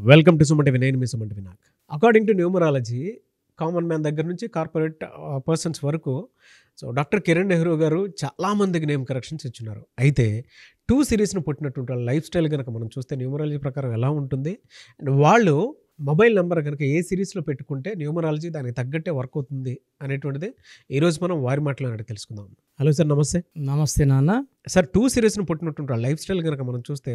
Welcome to Suman TV. నేను మీ Suman TV. నాకు according to numerology common man దగ్గర నుంచి కార్పొరేట్ పర్సన్స్ వరకు డాక్టర్ కిరణ్ నెహ్రూ గారు చాలామందికి నేమ్ కరెక్షన్స్ ఇచ్చున్నారు. అయితే 2 సిరీస్ను పుట్టినటువంటి వాళ్ళ లైఫ్ స్టైల్ కనుక మనం చూస్తే న్యూమరాలజీ ప్రకారం ఎలా ఉంటుంది, అండ్ వాళ్ళు మొబైల్ నెంబర్ కనుక ఏ సిరీస్లో పెట్టుకుంటే న్యూమరాలజీ దానికి తగ్గట్టే వర్క్ అవుతుంది అనేటువంటిది ఈరోజు మనం వారి మాటలు తెలుసుకుందాం. హలో సార్, నమస్తే. నమస్తే నాన్న. సార్, 2 సిరీస్ను పుట్టినటువంటి వాళ్ళ లైఫ్ స్టైల్ కనుక మనం చూస్తే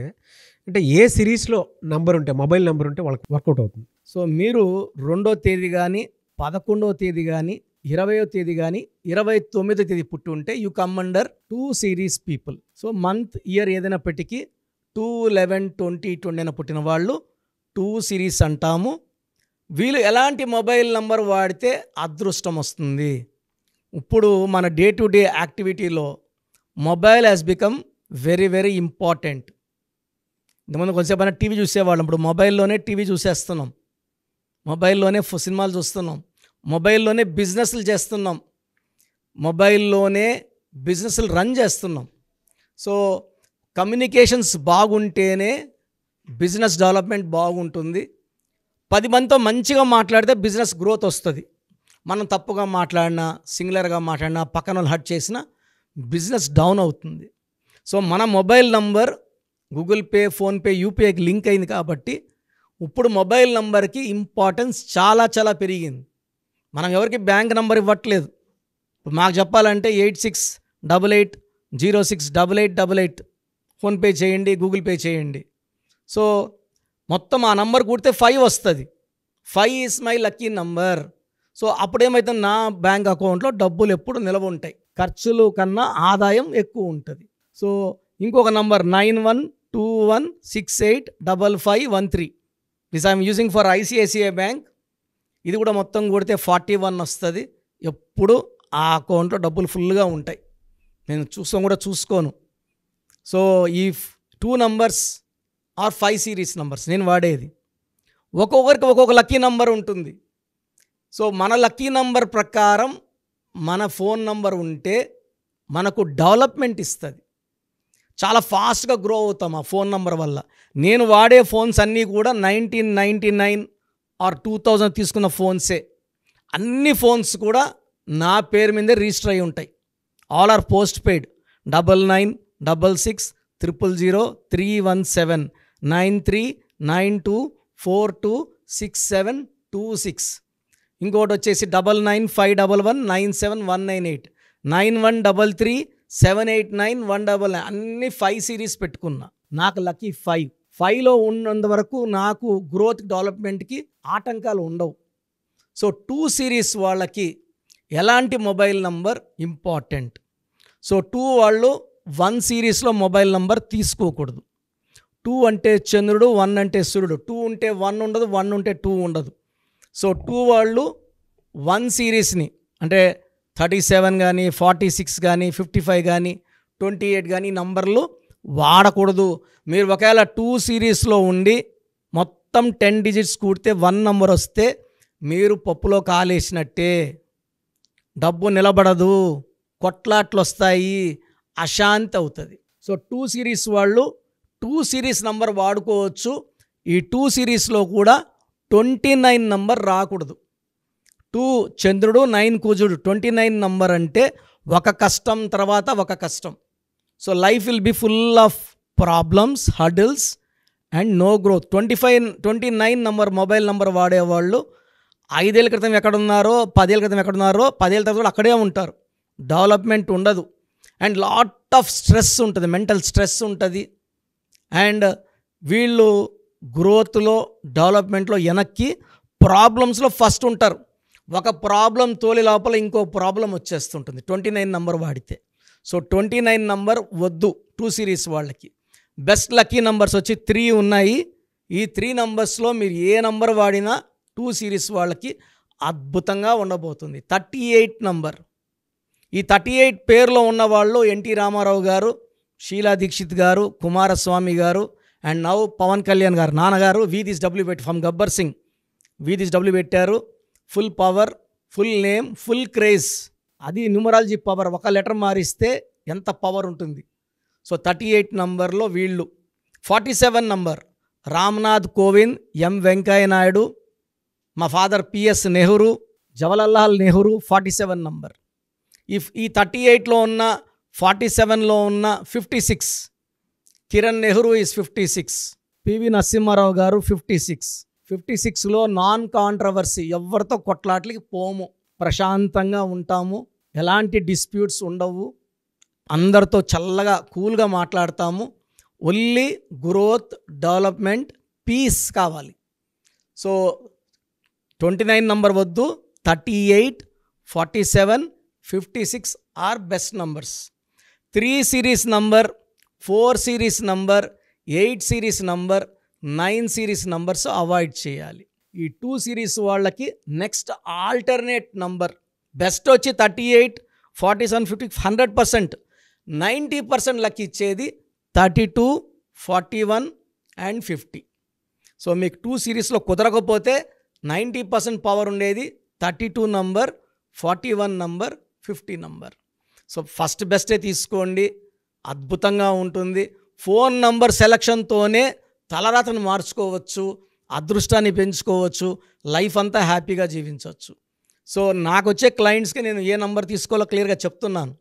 అంటే ఏ సిరీస్లో నంబర్ ఉంటే, మొబైల్ నెంబర్ ఉంటే వాళ్ళకి వర్కౌట్ అవుతుంది? సో మీరు 2వ తేదీ కానీ 11వ తేదీ కానీ 20వ తేదీ కానీ 29వ తేదీ పుట్టి ఉంటే you come under 2 series people. So month year ఏదైనప్పటికీ 2/11/2020 పుట్టిన వాళ్ళు 2 సిరీస్ అంటాము. వీళ్ళు ఎలాంటి మొబైల్ నంబర్ వాడితే అదృష్టం వస్తుంది? ఇప్పుడు మన డే టు డే యాక్టివిటీలో mobile has become very very important. ఇంతకుముందు కొంచెంసేపు అయినా టీవీ చూసేవాళ్ళం, ఇప్పుడు మొబైల్లోనే టీవీ చూసేస్తున్నాం, మొబైల్లోనే సినిమాలు చూస్తున్నాం, మొబైల్లోనే బిజినెస్లు చేస్తున్నాం, మొబైల్లోనే బిజినెస్లు రన్ చేస్తున్నాం. సో కమ్యూనికేషన్స్ బాగుంటేనే బిజినెస్ డెవలప్మెంట్ బాగుంటుంది. 10 మందితో మంచిగా మాట్లాడితే బిజినెస్ గ్రోత్ వస్తుంది. మనం తప్పుగా మాట్లాడినా, సింగులర్గా మాట్లాడినా, పక్కన వాళ్ళు హర్ట్ చేసినా బిజినెస్ డౌన్ అవుతుంది. సో మన mobile number Google Pay, PhonePe, యూపీఐకి లింక్ అయింది కాబట్టి ఇప్పుడు మొబైల్ నంబర్కి ఇంపార్టెన్స్ చాలా చాలా పెరిగింది. మనం ఎవరికి బ్యాంక్ నంబర్ ఇవ్వట్లేదు. ఇప్పుడు మాకు చెప్పాలంటే 8688068888 ఫోన్పే చేయండి, గూగుల్ పే చేయండి. సో మొత్తం ఆ నంబర్ కూడితే 5 వస్తుంది. 5 is my lucky number. So అప్పుడేమైతే నా బ్యాంక్ అకౌంట్లో డబ్బులు ఎప్పుడు నిల్వ ఉంటాయి, ఖర్చులు కన్నా ఆదాయం ఎక్కువ ఉంటుంది. సో ఇంకొక number 9121685513 this I'm using for ICICI bank. ఇది కూడా మొత్తం కొడితే 41 వస్తుంది. ఎప్పుడు ఆ అకౌంట్లో డబ్బులు ఫుల్గా ఉంటాయి, నేను చూసుకోను. సో ఈ 2 నంబర్స్ ఆర్ 5 సిరీస్ నంబర్స్ నేను వాడేది. ఒక్కొక్కరికి ఒక్కొక్క లక్కీ నంబర్ ఉంటుంది. సో మన లక్కీ నంబర్ ప్రకారం మన ఫోన్ నంబర్ ఉంటే మనకు డెవలప్మెంట్ ఇస్తుంది. చాలా ఫాస్ట్గా గ్రో అవుతాం ఆ ఫోన్ నంబర్ వల్ల. నేను వాడే ఫోన్స్ అన్నీ కూడా 1999 ఆర్ 2000 తీసుకున్న ఫోన్సే. అన్ని ఫోన్స్ కూడా నా పేరు మీదే రిజిస్టర్ అయి ఉంటాయి. All or post paid. 99660031793924267226. ఇంకోటి వచ్చేసి 995111971998 9133789199 అన్ని 5 సిరీస్ పెట్టుకున్నా. నాకు లక్కీ 5లో ఉన్నంత వరకు నాకు గ్రోత్ డెవలప్మెంట్కి ఆటంకాలు ఉండవు. సో 2 సిరీస్ వాళ్ళకి ఎలాంటి మొబైల్ నంబర్ ఇంపార్టెంట్? సో 2 వాళ్ళు 1 సిరీస్లో మొబైల్ నంబర్ తీసుకోకూడదు. 2 అంటే చంద్రుడు, 1 అంటే సూర్యుడు. 2 ఉంటే 1 ఉండదు, 1 ఉంటే 2 ఉండదు. సో 2 వాళ్ళు 1 సిరీస్ని అంటే 37 కానీ 46 కానీ 55 కానీ 28 కానీ నంబర్లు వాడకూడదు. మీరు ఒకవేళ 2 సిరీస్లో ఉండి మొత్తం 10 డిజిట్స్ కూడితే 1 నంబర్ వస్తే మీరు పప్పులో కాలేసినట్టే. డబ్బు నిలబడదు, కొట్లాట్లు వస్తాయి, అశాంతి అవుతుంది. సో 2 సిరీస్ వాళ్ళు 2 సిరీస్ నంబర్ వాడుకోవచ్చు. ఈ 2 సిరీస్లో కూడా 29 నంబర్ రాకూడదు. 2 చంద్రుడు, 9 కుజుడు, 29 నంబర్ అంటే ఒక కష్టం తర్వాత ఒక కష్టం. So life will be full of problems, hurdles and no growth. 29 number mobile number వాడేవాళ్ళు 5 ఏళ్ళ క్రితం ఎక్కడున్నారో, 10 ఏళ్ళ క్రితం ఎక్కడున్నారో, 10 ఏళ్ళ తర్వాత అక్కడే ఉంటారు. డెవలప్మెంట్ ఉండదు అండ్ లాట్ ఆఫ్ స్ట్రెస్ ఉంటుంది, మెంటల్ స్ట్రెస్ ఉంటుంది. అండ్ వీళ్ళు గ్రోత్లో, డెవలప్మెంట్లో వెనక్కి, ప్రాబ్లమ్స్లో ఫస్ట్ ఉంటారు. ఒక ప్రాబ్లం తోలి లోపల ఇంకో ప్రాబ్లం వచ్చేస్తుంటుంది 29 నంబర్ వాడితే. సో 29 నంబర్ వద్దు 2 సిరీస్ వాళ్ళకి. బెస్ట్ లక్కీ నంబర్స్ వచ్చి 3 ఉన్నాయి. ఈ 3 నంబర్స్లో మీరు ఏ నంబర్ వాడినా 2 సిరీస్ వాళ్ళకి అద్భుతంగా ఉండబోతుంది. 38 నంబర్. ఈ 38 పేరులో ఉన్నవాళ్ళు ఎన్టీ రామారావు గారు, షీలా దీక్షిత్ గారు, కుమారస్వామి గారు అండ్ నౌ పవన్ కళ్యాణ్ గారు. నాన్నగారు వీదిస్ డబ్ల్యూ పెట్టి ఫ్రమ్ గబ్బర్ సింగ్ వీదిస్ డబ్ల్యూ పెట్టారు. Full power, full name, full craze. అది న్యూమరాలజీ పవర్. ఒక లెటర్ మారిస్తే ఎంత పవర్ ఉంటుంది. సో 38 నంబర్లో వీళ్ళు. 47 నంబర్ రామ్నాథ్ కోవింద్, ఎం వెంకయ్య నాయుడు, మా father PS Nehru, Jawaharlal Nehru 47 number. ఈ 38లో ఉన్న 47లో ఉన్న 56, కిరణ్ నెహ్రూ ఈజ్ 56, పివి నరసింహారావు గారు 56. 56లో నాన్ కాంట్రవర్సీ, ఎవరితో కొట్లాట్లకి పోము, ప్రశాంతంగా ఉంటాము, ఎలాంటి డిస్ప్యూట్స్ ఉండవు, అందరితో చల్లగా కూల్గా మాట్లాడతాము. ఓన్లీ గ్రోత్, డెవలప్మెంట్, పీస్ కావాలి. సో 29 నంబర్ వద్దు, 38, 47, 56 are best numbers. 3 series number, 4 series number, 8 series number, 9 series numbers avoid చేయాలి. ఈ 2 సిరీస్ వాళ్ళకి నెక్స్ట్ ఆల్టర్నేట్ నంబర్ బెస్ట్ వచ్చి 38, 47, 50, 100%. 90% లక్ ఇచ్చేది 32, 41 అండ్ 50. సో మీకు 2 సిరీస్లో కుదరకపోతే 90% పవర్ ఉండేది 32 number, 41 number, 50 number. So first బెస్టే తీసుకోండి, అద్భుతంగా ఉంటుంది. ఫోన్ నంబర్ సెలక్షన్తోనే తలరాతను మార్చుకోవచ్చు, అదృష్టాన్ని పెంచుకోవచ్చు, లైఫ్ అంతా హ్యాపీగా జీవించవచ్చు. సో నాకు వచ్చే క్లయింట్స్కి నేను ఏ నంబర్ తీసుకోవాలో క్లియర్గా చెప్తున్నాను.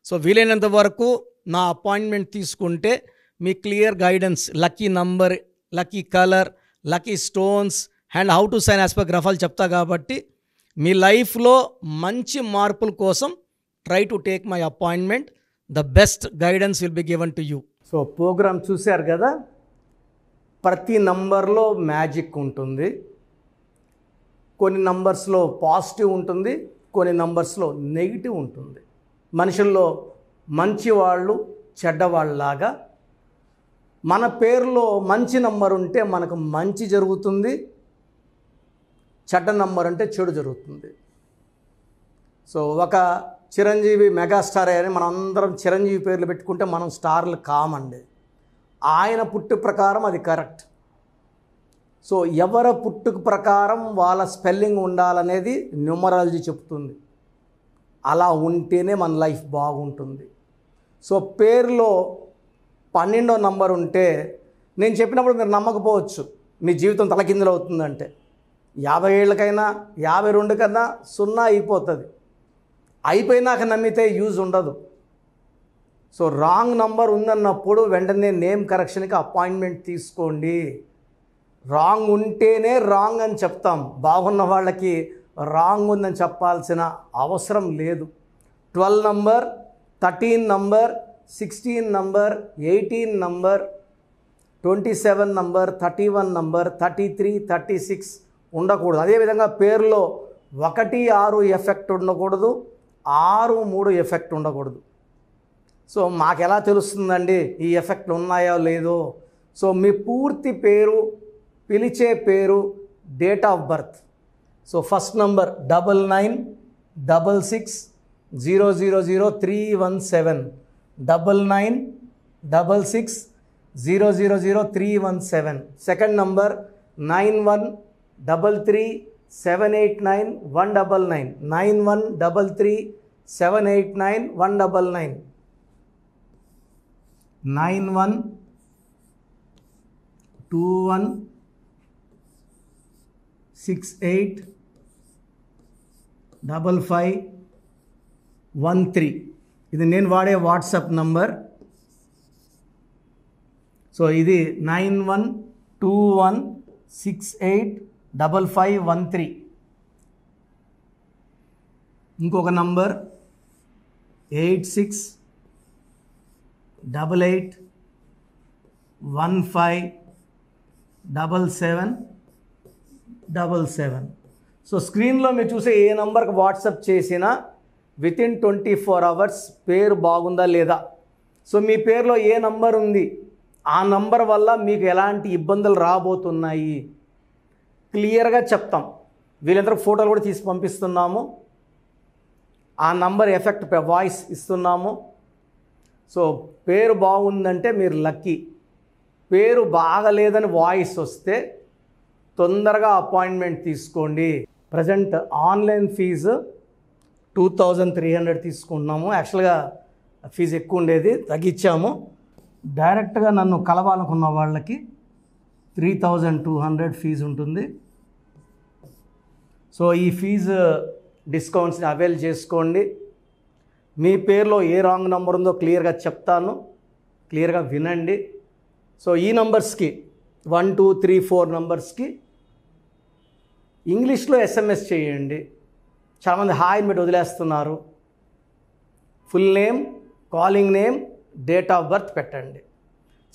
సో వీలైనంత వరకు నా అపాయింట్మెంట్ తీసుకుంటే మీ clear guidance, lucky number, lucky colour, lucky stones and how to sign as per గ్రఫాలు చెప్తా. కాబట్టి మీ లైఫ్లో మంచి మార్పుల కోసం try to take my appointment. The best guidance will be given to you. So programme చూశారు కదా, ప్రతి నంబర్లో మ్యాజిక్ ఉంటుంది. కొన్ని నంబర్స్లో పాజిటివ్ ఉంటుంది, కొన్ని నంబర్స్లో నెగిటివ్ ఉంటుంది. మనుషుల్లో మంచివాళ్ళు చెడ్డవాళ్ళలాగా మన పేరులో మంచి నంబర్ ఉంటే మనకు మంచి జరుగుతుంది, చెడ్డ నంబర్ అంటే చెడు జరుగుతుంది. సో ఒక చిరంజీవి మెగాస్టార్ అని మనం అందరం చిరంజీవి పేర్లు పెట్టుకుంటే మనం స్టార్లు కామండి. ఆయన పుట్టు ప్రకారం అది కరెక్ట్. సో ఎవరి పుట్టుక ప్రకారం వాళ్ళ స్పెల్లింగ్ ఉండాలనేది న్యూమరాలజీ చెప్తుంది. అలా ఉంటేనే మన లైఫ్ బాగుంటుంది. సో పేరులో 12వ నంబర్ ఉంటే నేను చెప్పినప్పుడు మీరు నమ్మకపోవచ్చు, మీ జీవితం తలకిందులు అవుతుందంటే 50 ఏళ్ళకైనా 52 కన్నా 0 అయిపోతుంది. అయిపోయినాక నమ్మితే యూజ్ ఉండదు. సో రాంగ్ నంబర్ ఉందన్నప్పుడు వెంటనే నేమ్ కరెక్షన్కి అపాయింట్మెంట్ తీసుకోండి. రాంగ్ ఉంటేనే రాంగ్ అని చెప్తాం, బాగున్న వాళ్ళకి రాంగ్ ఉందని చెప్పాల్సిన అవసరం లేదు. 12 number, 13 number, 16 number, 18 number, 27 number, 31 number, 33, 36 ఉండకూడదు. అదేవిధంగా పేరులో 1, 6 ఎఫెక్ట్ ఉండకూడదు, 6, 3 ఎఫెక్ట్ ఉండకూడదు. సో మాకు ఎలా తెలుస్తుందండి ఈ ఎఫెక్ట్లు ఉన్నాయో లేదో? సో మీ పూర్తి పేరు, పిలిచే పేరు, date of birth. So first number 9966000317, 9966000317. Second number 9133789199, 9133789199, 9121685513. ఇది నేను వాడే వాట్సాప్ నంబర్. సో ఇది 9121685513. ఇంకొక నంబర్ 8688157777. సో స్క్రీన్లో మీరు చూసే ఏ నంబర్కి వాట్సాప్ చేసినా వితిన్ 24 అవర్స్ పేరు బాగుందా లేదా, సో మీ పేరులో ఏ నంబర్ ఉంది, ఆ నంబర్ వల్ల మీకు ఎలాంటి ఇబ్బందులు రాబోతున్నాయి క్లియర్గా చెప్తాం. వీళ్ళందరూ ఫోటోలు కూడా తీసి పంపిస్తున్నాము. ఆ నంబర్ ఎఫెక్ట్ వాయిస్ ఇస్తున్నాము. సో పేరు బాగుందంటే మీరు లక్కీ. పేరు బాగలేదని వాయిస్ వస్తే తొందరగా అపాయింట్మెంట్ తీసుకోండి. ప్రజెంట్ ఆన్లైన్ ఫీజు 2300 తీసుకుంటున్నాము. యాక్చువల్గా ఫీజు ఎక్కువ ఉండేది, తగ్గించాము. డైరెక్ట్గా నన్ను కలవాలనుకున్న వాళ్ళకి 3200 ఫీజు ఉంటుంది. సో ఈ ఫీజు డిస్కౌంట్స్ని అవైల్ చేసుకోండి. మీ పేరులో ఏ రాంగ్ నెంబర్ ఉందో క్లియర్గా చెప్తాను, క్లియర్గా వినండి. సో ఈ నంబర్స్కి 1 2 3 4 నంబర్స్కి ఇంగ్లీష్లో SMS చేయండి. చాలామంది హాయ్ పెట్టి వదిలేస్తున్నారు. Full name, calling name, date of birth పెట్టండి.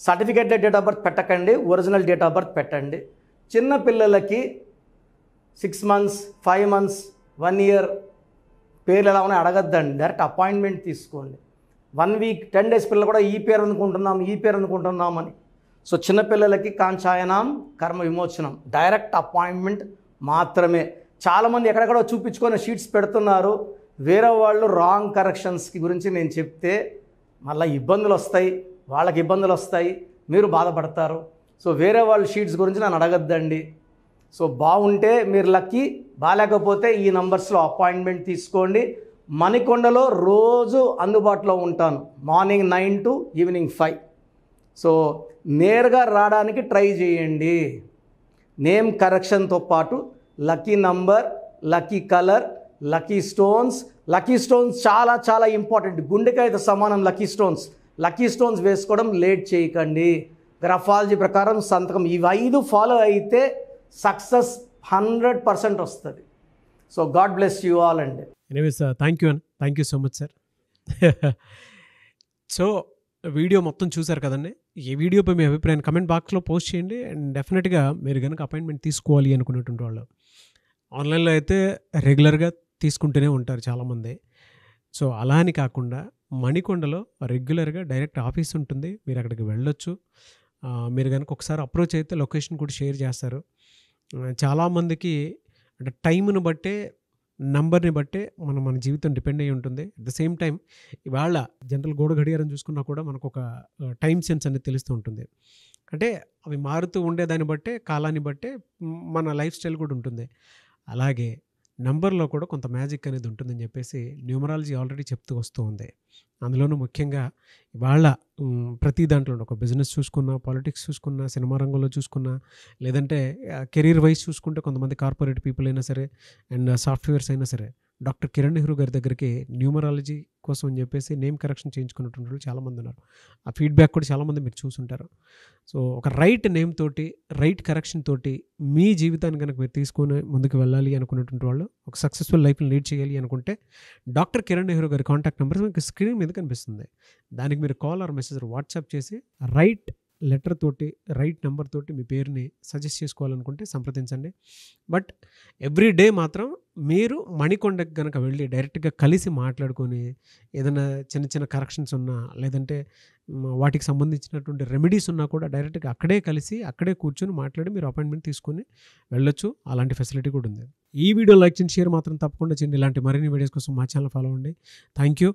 సర్టిఫికేట్ డేట్ ఆఫ్ బర్త్ పెట్టకండి, ఒరిజినల్ డేట్ ఆఫ్ బర్త్ పెట్టండి. చిన్న పిల్లలకి 6 months 5 months 1 year పేర్లు ఎలా ఉన్నాయి అడగద్దండి, డైరెక్ట్ అపాయింట్మెంట్ తీసుకోండి. 1 week 10 days పిల్లలు కూడా ఈ పేరు అనుకుంటున్నాం అని. సో చిన్నపిల్లలకి కాంచాయనం కర్మ విమోచనం డైరెక్ట్ అపాయింట్మెంట్ మాత్రమే. చాలామంది ఎక్కడెక్కడో చూపించుకొని షీట్స్ పెడుతున్నారు. వేరే వాళ్ళు రాంగ్ కరెక్షన్స్కి గురించి నేను చెప్తే మళ్ళీ ఇబ్బందులు వస్తాయి, వాళ్ళకి ఇబ్బందులు వస్తాయి, మీరు బాధపడతారు. సో వేరే వాళ్ళ షీట్స్ గురించి నన్ను అడగద్దండి. సో బాగుంటే మీరు లక్కీ, బాగాలేకపోతే ఈ నంబర్స్లో అపాయింట్మెంట్ తీసుకోండి. మణికొండలో రోజు అందుబాటులో ఉంటాను, మార్నింగ్ 9 to evening 5. సో నేరుగా రావడానికి ట్రై చేయండి. నేమ్ కరెక్షన్తో పాటు lucky number, lucky colour, lucky stones చాలా చాలా ఇంపార్టెంట్. గుండెకాయతో సమానం లక్కీ స్టోన్స్ వేసుకోవడం లేట్ చేయకండి. గ్రఫాలజీ ప్రకారం సంతకం ఇవి 5 ఫాలో అయితే సక్సెస్ 100% వస్తుంది. So God bless you all అండి. Anyways thank you so much sir. So video మొత్తం చూసారు కదండి. ఈ వీడియోపై మీ అభిప్రాయాన్ని కమెంట్ బాక్స్లో పోస్ట్ చేయండి. అండ్ డెఫినెట్గా మీరు కనుక అపాయింట్మెంట్ తీసుకోవాలి అనుకునేటువంటి వాళ్ళు ఆన్లైన్లో అయితే రెగ్యులర్గా తీసుకుంటూనే ఉంటారు చాలామంది. సో అలా అని కాకుండా మణికొండలో రెగ్యులర్గా డైరెక్ట్ ఆఫీస్ ఉంటుంది, మీరు అక్కడికి వెళ్ళొచ్చు. మీరు కనుక ఒకసారి అప్రోచ్ అయితే లొకేషన్ కూడా షేర్ చేస్తారు. చాలామందికి అంటే టైంను బట్టే, నంబర్ని బట్టే మన జీవితం డిపెండ్ అయ్యి ఉంటుంది. అట్ ద సేమ్ టైం ఇవాళ జనరల్ గోడ గడియారం చూసుకున్నా కూడా మనకు ఒక టైం సెన్స్ అనేది తెలుస్తూ ఉంటుంది. అంటే అవి మారుతూ ఉండేదాన్ని బట్టే, కాలాన్ని బట్టే మన లైఫ్ స్టైల్ కూడా ఉంటుంది. అలాగే నంబర్లో కూడా కొంత మ్యాజిక్ అనేది ఉంటుందని చెప్పేసి న్యూమరాలజీ ఆల్రెడీ చెప్తూ వస్తూ ఉంది. అందులోనూ ముఖ్యంగా ఇవాళ ప్రతి దాంట్లో ఒక బిజినెస్ చూసుకున్నా, పాలిటిక్స్ చూసుకున్నా, సినిమా రంగంలో చూసుకున్నా, లేదంటే కెరీర్ వైజ్ చూసుకుంటే కొంతమంది కార్పొరేట్ పీపుల్ అయినా సరే అండ్ సాఫ్ట్వేర్స్ అయినా సరే డాక్టర్ కిరణ్ నెహ్రూ గారి దగ్గరికి న్యూమరాలజీ కోసం అని చెప్పేసి నేమ్ కరెక్షన్ చేయించుకున్నటువంటి వాళ్ళు చాలామంది ఉన్నారు. ఆ ఫీడ్బ్యాక్ కూడా చాలామంది మీరు చూసుంటారు. సో ఒక రైట్ నేమ్ తోటి, రైట్ కరెక్షన్ తోటి మీ జీవితాన్ని కనుక మీరు తీసుకొని ముందుకు వెళ్ళాలి అనుకున్నటువంటి వాళ్ళు, ఒక సక్సెస్ఫుల్ లైఫ్ని లీడ్ చేయాలి అనుకుంటే డాక్టర్ కిరణ్ నెహ్రూ గారి కాంటాక్ట్ నెంబర్ మీకు స్క్రీన్ మీద కనిపిస్తుంది. దానికి మీరు కాల్ ఆర్ మెసేజ్ వాట్సాప్ చేసి రైట్ లెటర్ తోటి, రైట్ నెంబర్ తోటి మీ పేరుని సజెస్ట్ చేసుకోవాలనుకుంటే సంప్రదించండి. బట్ ఎవ్రీ డే మాత్రం మీరు మణికొండకి కనుక వెళ్ళి డైరెక్ట్గా కలిసి మాట్లాడుకొని ఏదైనా చిన్న చిన్న కరెక్షన్స్ ఉన్నా, లేదంటే వాటికి సంబంధించినటువంటి రెమెడీస్ ఉన్నా కూడా డైరెక్ట్గా అక్కడే కలిసి, అక్కడే కూర్చొని మాట్లాడి మీరు అపాయింట్మెంట్ తీసుకొని వెళ్ళొచ్చు. అలాంటి ఫెసిలిటీ కూడా ఉంది. ఈ వీడియో లైక్ చేయండి, షేర్ మాత్రం తప్పకుండా చేయండి. ఇలాంటి మరిన్ని వీడియోస్ కోసం మా ఛానల్ ఫాలో అవ్వండి. Thank you.